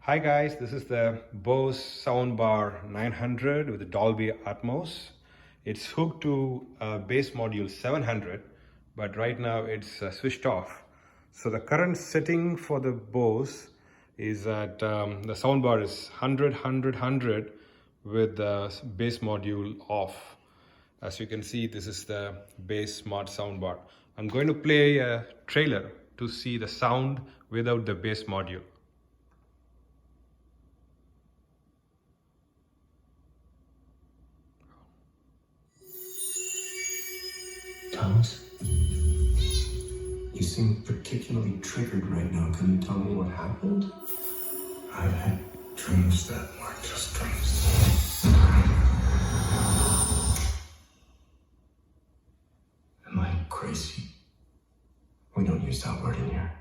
Hi guys, this is the Bose Soundbar 900 with the Dolby Atmos. It's hooked to bass module 700, but right now it's switched off. So the current setting for the Bose is that the soundbar is 100, 100, 100 with the bass module off. As you can see, this is the bass smart soundbar. I'm going to play a trailer to see the sound without the bass module. Thomas, you seem particularly triggered right now. Can you tell me what happened? I've had dreams that weren't just dreams. Am I crazy? We don't use that word in here.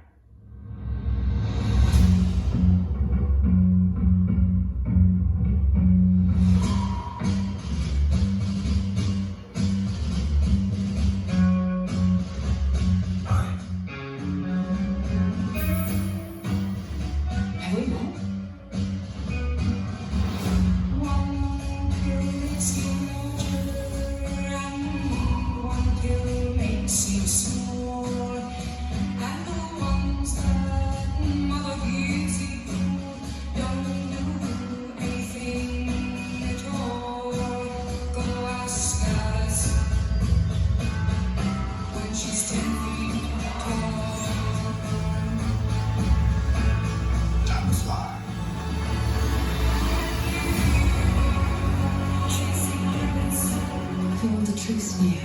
Truth from you.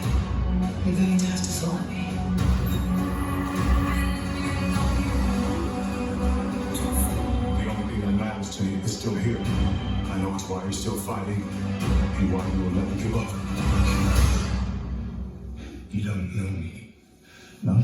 You're going to have to follow me. The only thing that matters to you is still here. I know it's why you're still fighting and why you will never give up. You don't know me. No?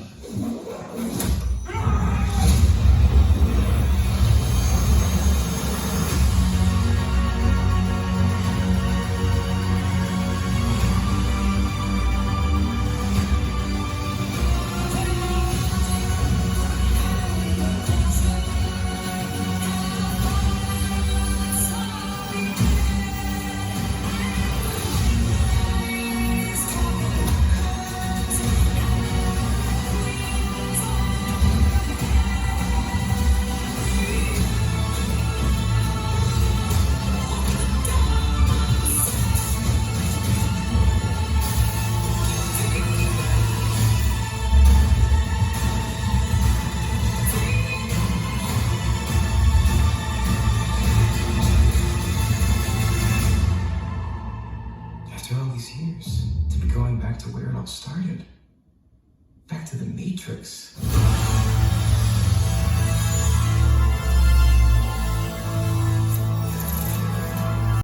After all these years, to be going back to where it all started. Back to the Matrix.